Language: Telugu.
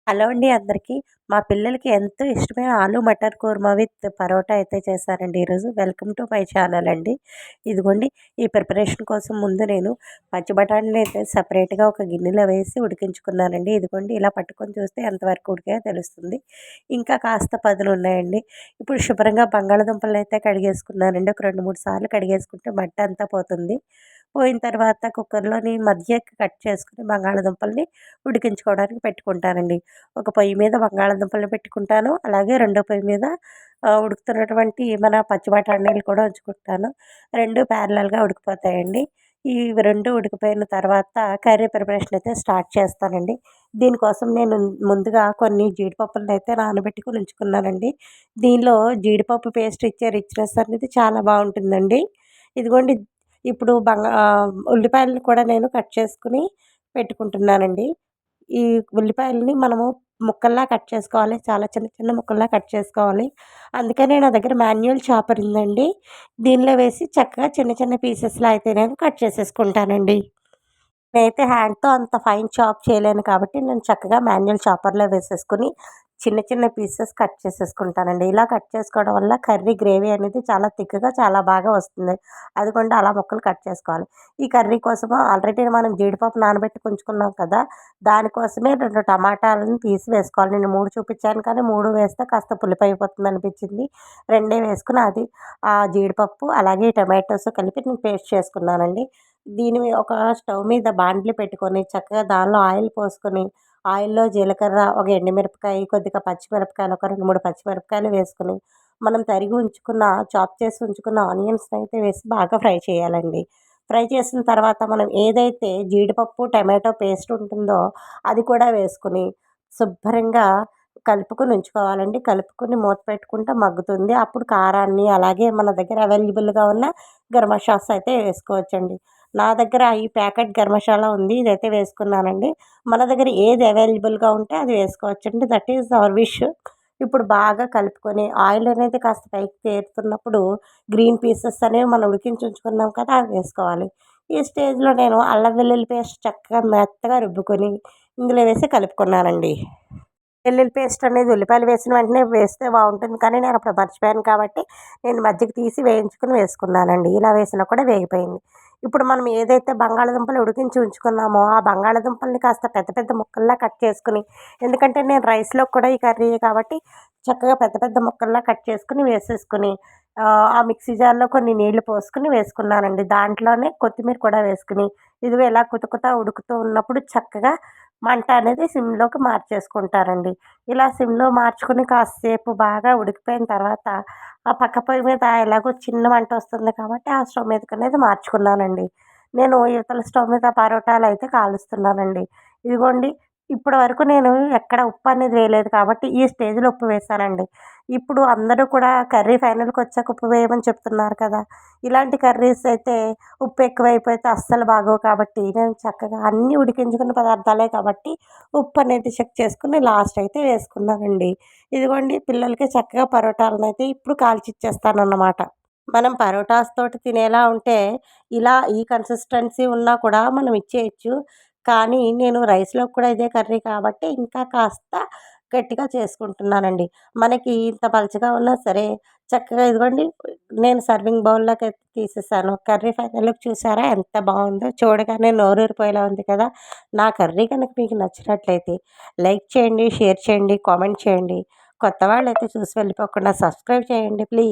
హలో అండి అందరికీ. మా పిల్లలకి ఎంతో ఇష్టమైన ఆలు మటర్ కుర్మా విత్ పరోటా అయితే చేశానండి ఈరోజు. వెల్కమ్ టు మై ఛానల్ అండి. ఇదిగోండి ఈ ప్రిపరేషన్ కోసం ముందు నేను పచ్చి బఠానీలు అయితే సెపరేట్‌గా ఒక గిన్నెలో వేసి ఉడికించుకున్నానండి. ఇదిగోండి ఇలా పట్టుకొని చూస్తే ఎంతవరకు ఉడికాయో తెలుస్తుంది. ఇంకా కాస్త పదునున్నాయండి. ఇప్పుడు శుభ్రంగా బంగాళదుంపలను అయితే కడిగేసుకున్నానండి. ఒక 2, 3 సార్లు కడిగేసుకుంటే మట్టంతా పోతుంది. పోయిన తర్వాత కుక్కర్‌లోని మధ్యకి కట్ చేసుకొని బంగాళదుంపల్ని ఉడికించుకోవడానికి పెట్టుకుంటానండి. ఒక పొయ్యి మీద బంగాళాదుంపలు పెట్టుకుంటాను. అలాగే రెండో పొయ్యి మీద ఉడుకుతున్నటువంటి మన పచ్చి బఠానీలు కూడా ఉంచుకుంటాను. 2 ప్యారలల్‌గా ఉడికిపోతాయండి. ఇవి 2 ఉడికిపోయిన తర్వాత కర్రీ ప్రిపరేషన్ అయితే స్టార్ట్ చేస్తానండి. దీనికోసం నేను ముందుగా కొన్ని జీడిపప్పులనైతే నానబెట్టుకొని ఉంచుకున్నానండి. దీనిలో జీడిపప్పు పేస్ట్ ఇచ్చే రిచ్‌నెస్ అనేది చాలా బావుంటుందండి. ఇదిగోండి ఇప్పుడు ఉల్లిపాయలను కూడా నేను కట్ చేసుకొని పెట్టుకుంటున్నానండి. ఈ ఉల్లిపాయలని మనము ముక్కల్లా కట్ చేసుకోవాలి. చాలా చిన్న చిన్న ముక్కల్లా కట్ చేసుకోవాలి. అందుకనే నా దగ్గర మాన్యువల్ చాపర్ ఉందండి. దీనిలో వేసి చక్కగా చిన్న చిన్న పీసెస్‌లా అయితే నేను కట్ చేసేసుకుంటానండి. నేనైతే హ్యాండ్‌తో అంత ఫైన్ చాప్ చేయలేను కాబట్టి నేను చక్కగా మాన్యువల్ చాపర్‌లో వేసేసుకొని చిన్న చిన్న పీసెస్ కట్ చేసేసుకుంటానండి. ఇలా కట్ చేసుకోవడం వల్ల కర్రీ గ్రేవీ అనేది చాలా థిక్‌గా చాలా బాగా వస్తుంది. అదిగోండి అలా ముక్కలు కట్ చేసుకోవాలి. ఈ కర్రీ కోసము ఆల్రెడీ మనం జీడిపప్పు నానబెట్టి ఉంచుకున్నాం కదా! దానికోసమే 2 టమాటాలను తీసి వేసుకోవాలి. నేను 3 చూపించాను కానీ 3 వేస్తే కాస్త పులుపయిపోతుందనిపించింది. 2 వేసుకొని ఆ జీడిపప్పు అలాగే టమాటోస్ కలిపి నేను పేస్ట్ చేసుకున్నానండి. ఒక స్టవ్ మీద బాండ్లీ పెట్టుకొని చక్కగా దానిలో ఆయిల్ పోసుకొని, ఆయిల్‌లో జీలకర్ర, ఒక ఎండుమిరపకాయ, కొద్దిగా పచ్చిమిరపకాయలు, ఒక 2, 3 పచ్చిమిరపకాయలు వేసుకొని, మనం తరిగి ఉంచుకున్న, చాప్ చేసి ఉంచుకున్న ఆనియన్స్‌నైతే వేసి బాగా ఫ్రై చేయాలండి. ఫ్రై చేసిన తర్వాత మనం ఏదైతే జీడిపప్పు, టమాటో పేస్ట్ ఉంటుందో అది కూడా వేసుకొని, శుభ్రంగా కలుపుకొని ఉంచుకోవాలండి. కలుపుకొని మూత పెట్టుకుంటే మగ్గుతుంది. అప్పుడు కారాన్ని, అలాగే మన దగ్గర అవైలబుల్‌గా ఉన్న గరం మసాలాస్ అయితే వేసుకోవచ్చండి. నా దగ్గర ఈ ప్యాకెట్ గరం మసాలా ఉంది. ఇదైతే వేసుకున్నానండి. మన దగ్గర ఏది అవైలబుల్‌గా ఉంటే అది వేసుకోవచ్చండి. That is our wish. ఇప్పుడు బాగా కలుపుకొని ఆయిల్ అనేది కాస్త పైకి తేరుతున్నప్పుడు గ్రీన్ పీసెస్ అనేవి మనం ఉడికించి ఉంచుకున్నాం కదా! అవి వేసుకోవాలి. ఈ స్టేజ్‌లో నేను అల్లం వెల్లుల్లి పేస్ట్ చక్కగా మెత్తగా రుబ్బుకొని ఇందులో వేసి కలుపుకున్నానండి. వెల్లుల్లి పేస్ట్ అనేది ఉల్లిపాయలు వేసిన వెంటనే వేస్తే బావుంటుంది. కానీ నేనప్పుడు మర్చిపోయాను కాబట్టి నేను మధ్యకి తీసి వేయించుకొని వేసుకున్నానండి. ఇలా వేసినా కూడా వేగిపోయింది. ఇప్పుడు మనం ఏదైతే బంగాళాదుంపలు ఉడికించి ఉంచుకున్నామో, ఆ బంగాళాదుంపల్ని కాస్త పెద్ద పెద్ద ముక్కల్లా కట్ చేసుకొని, ఎందుకంటే నేను రైస్‌లోకి కూడా ఈ కర్రీయే కాబట్టి చక్కగా పెద్ద పెద్ద ముక్కల్లా కట్ చేసుకొని వేసేసుకొని, ఆ మిక్సీ జార్‌లో కొన్ని నీళ్లు పోసుకొని వేసుకున్నానండి. దాంట్లోనే కొత్తిమీర కూడా వేసుకొని, ఇదిగో ఇలా కుతకుత ఉడుకుతూ ఉన్నప్పుడు చక్కగా మంట అనేది సిమ్‌లోకి మార్చేసుకుంటారండి. ఇలా సిమ్‌లో మార్చుకొని కాసేపు బాగా ఉడికిపోయిన తర్వాత, ఆ పక్క పొయ్యి మీద ఎలాగో చిన్న మంటొస్తుంది కాబట్టి ఆ స్టవ్ మీదకనేది మార్చుకున్నానండి. నేను ఇవతల స్టవ్ మీద పరోటాలైతే కాలుస్తున్నానండి. ఇదిగోండి ఇప్పటి వరకు నేను ఎక్కడ ఉప్పనేది వేయలేదు కాబట్టి ఈ స్టేజ్‌లో ఉప్పు వేశానండి. ఇప్పుడు అందరూ కూడా కర్రీ ఫైనల్‌కొచ్చాక ఉప్పు వేయమని చెప్తున్నారు కదా! ఇలాంటి కర్రీస్ అయితే ఉప్పు ఎక్కువైపోతే అస్సలు బాగోవు కాబట్టి నేను చక్కగా అన్నీ ఉడికించుకున్న పదార్థాలే కాబట్టి ఉప్పు అనేది చెక్ చేసుకొని లాస్ట్ అయితే వేసుకున్నానండి. ఇదిగోండి పిల్లలకి చక్కగా పరోటాలనైతే ఇప్పుడు కాల్చిచ్చేస్తానన్నమాట. మనం పరోటాస్ తోటి తినేలా ఉంటే ఇలా ఈ కన్సిస్టెన్సీ ఉన్నా కూడా మనం ఇచ్చేయొచ్చు. కానీ నేను రైస్‌లోకి కూడా ఇదే కర్రీ కాబట్టి ఇంకా కాస్త గట్టిగా చేసుకుంటున్నానండి. మనకి ఇంత పలచగా ఉన్నా సరే చక్కగా ఇదిగోండి నేను సర్వింగ్ బౌల్‌లోకైతే తీసేసాను. కర్రీ ఫైనల్ లుక్ చూసారా ఎంత బావుందో? చూడగానే నోరూరిపోయేలా ఉంది కదా! నా కర్రీ కనుక మీకు నచ్చినట్లయితే లైక్ చేయండి, షేర్ చేయండి, కామెంట్ చేయండి. కొత్త వాళ్ళైతే చూసి వెళ్ళిపోకుండా సబ్స్క్రైబ్ చేయండి ప్లీజ్.